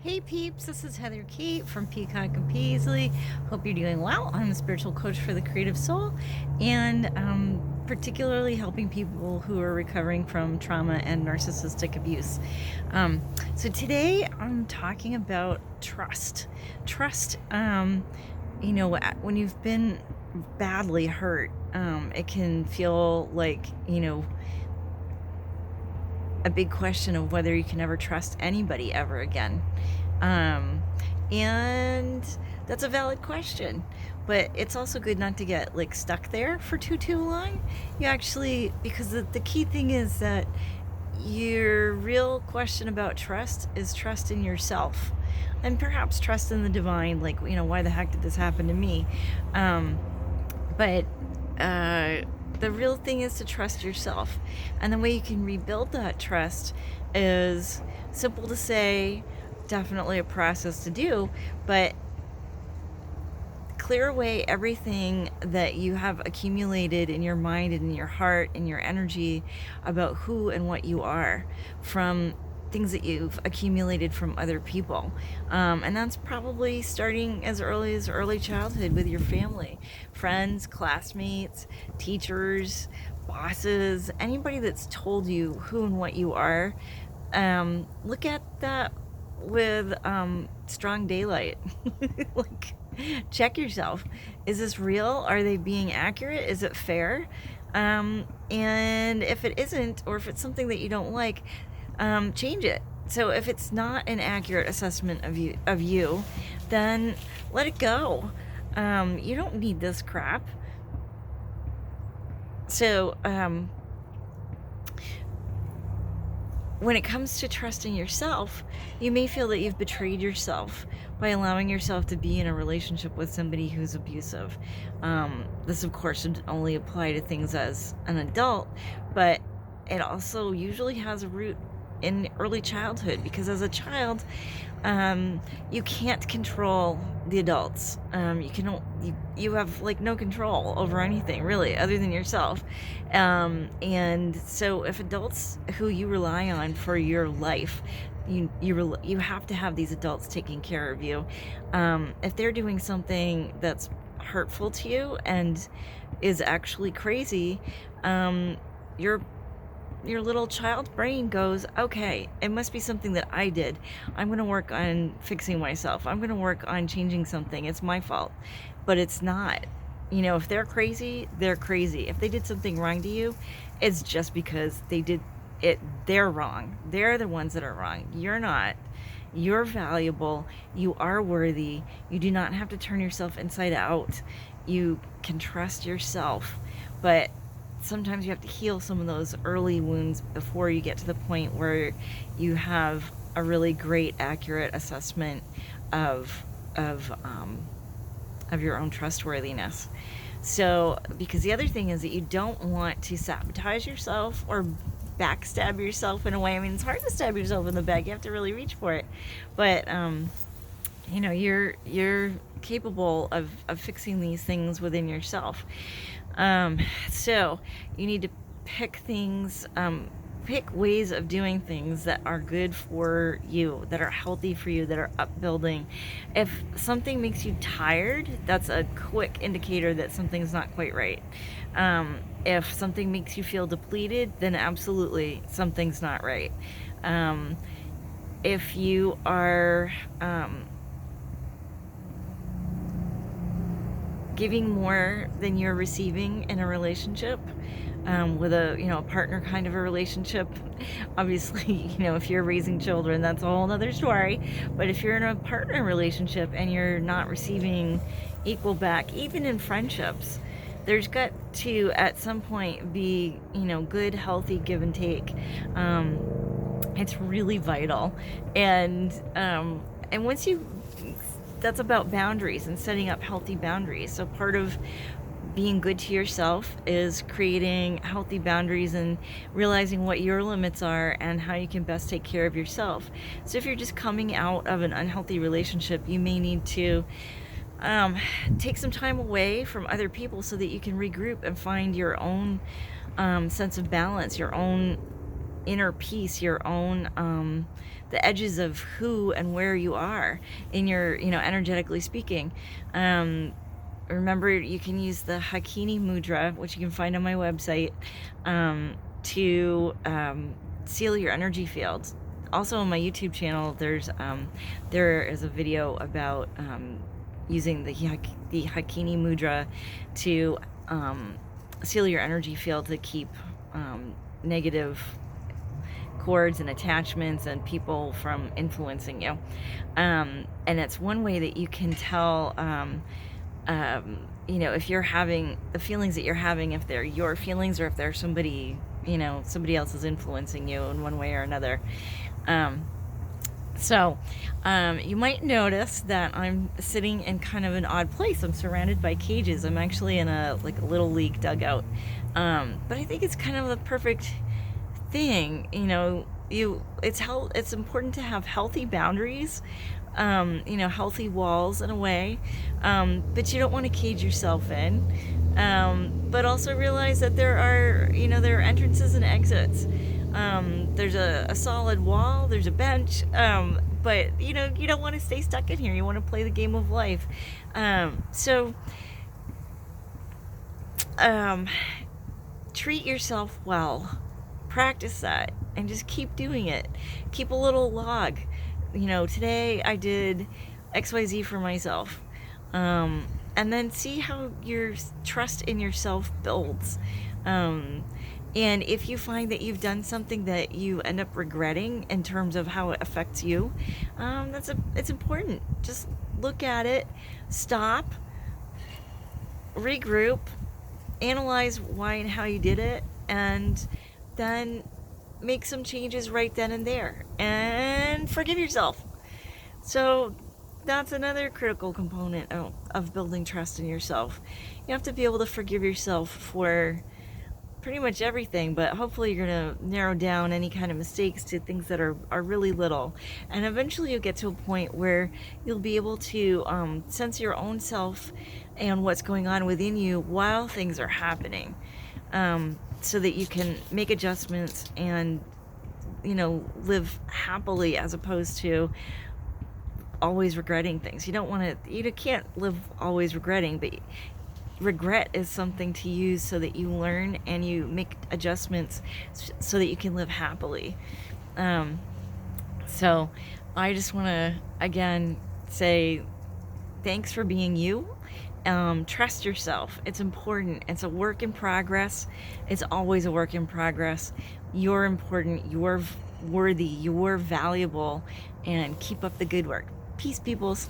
Hey peeps, this is Heather Cate from Peacock and Paisley. Hope you're doing well. I'm a spiritual coach for the creative soul and particularly helping people who are recovering from trauma and narcissistic abuse. So today I'm talking about trust. Trust, when you've been badly hurt, it can feel like, a big question of whether you can ever trust anybody ever again. And that's a valid question, but it's also good not to get like stuck there for too long. You actually, because the key thing is that your real question about trust is trust in yourself and perhaps trust in the divine, like, why the heck did this happen to me? But the real thing is to trust yourself. And the way you can rebuild that trust is simple to say, definitely a process to do, but clear away everything that you have accumulated in your mind and in your heart and your energy about who and what you are from things that you've accumulated from other people. And that's probably starting as early childhood with your family, friends, classmates, teachers, bosses, anybody that's told you who and what you are. Look at that with strong daylight. Like, check yourself. Is this real? Are they being accurate? Is it fair? And if it isn't, or if it's something that you don't like, change it. So if it's not an accurate assessment of you, then let it go. You don't need this crap. So when it comes to trusting yourself, you may feel that you've betrayed yourself by allowing yourself to be in a relationship with somebody who's abusive. This, of course, should only apply to things as an adult, but it also usually has a root in early childhood, because as a child, you can't control the adults. You have like no control over anything really other than yourself. And so if adults who you rely on for your life, you have to have these adults taking care of you. If they're doing something that's hurtful to you and is actually crazy, your little child brain goes, okay, it must be something that I did. I'm going to work on fixing myself. I'm going to work on changing something. It's my fault. But it's not. If they're crazy, they're crazy. If they did something wrong to you, it's just because they did it. They're wrong. They're the ones that are wrong. You're not. You're valuable. You are worthy. You do not have to turn yourself inside out. You can trust yourself. But sometimes you have to heal some of those early wounds before you get to the point where you have a really great, accurate assessment of your own trustworthiness. So, because the other thing is that you don't want to sabotage yourself or backstab yourself in a way. I mean, it's hard to stab yourself in the back. You have to really reach for it. But you're capable of fixing these things within yourself. So you need to pick things, pick ways of doing things that are good for you, that are healthy for you, that are upbuilding. If something makes you tired, that's a quick indicator that something's not quite right. If something makes you feel depleted, then absolutely something's not right. If you are giving more than you're receiving in a relationship, with a partner kind of a relationship, obviously, if you're raising children, that's a whole other story. But if you're in a partner relationship and you're not receiving equal back, even in friendships, there's got to at some point be good, healthy give and take. It's really vital. And once you that's about boundaries and setting up healthy boundaries. So part of being good to yourself is creating healthy boundaries and realizing what your limits are and how you can best take care of yourself. So if you're just coming out of an unhealthy relationship, you may need to take some time away from other people so that you can regroup and find your own sense of balance, your own inner peace, your own the edges of who and where you are in your, energetically speaking. Remember, you can use the Hakini Mudra, which you can find on my website, to seal your energy fields. Also on my YouTube channel, there is a video about using the Hakini Mudra to seal your energy field to keep negative cords and attachments and people from influencing you. And it's one way that you can tell, if you're having the feelings that you're having, if they're your feelings or if they're somebody else is influencing you in one way or another. So you might notice that I'm sitting in kind of an odd place. I'm surrounded by cages. I'm actually in a little league dugout. But I think it's kind of the perfect thing. It's important to have healthy boundaries, healthy walls in a way, but you don't want to cage yourself in. But also realize that there are entrances and exits. There's a solid wall, there's a bench, but you don't want to stay stuck in here. You want to play the game of life. So treat yourself well. Practice that and just keep doing it. Keep a little log. Today I did XYZ for myself. And then see how your trust in yourself builds. And if you find that you've done something that you end up regretting in terms of how it affects you, it's important. Just look at it, stop, regroup, analyze why and how you did it, and then make some changes right then and there, and forgive yourself. So that's another critical component of building trust in yourself. You have to be able to forgive yourself for pretty much everything, but hopefully you're going to narrow down any kind of mistakes to things that are really little. And eventually you'll get to a point where you'll be able to sense your own self and what's going on within you while things are happening, so that you can make adjustments and live happily, as opposed to always regretting things. You can't live always regretting, but regret is something to use so that you learn and you make adjustments so that you can live happily. So I just want to again say thanks for being you. Trust yourself. It's important. It's a work in progress. It's always a work in progress. You're important. You're worthy. You're valuable. And keep up the good work. Peace, peoples.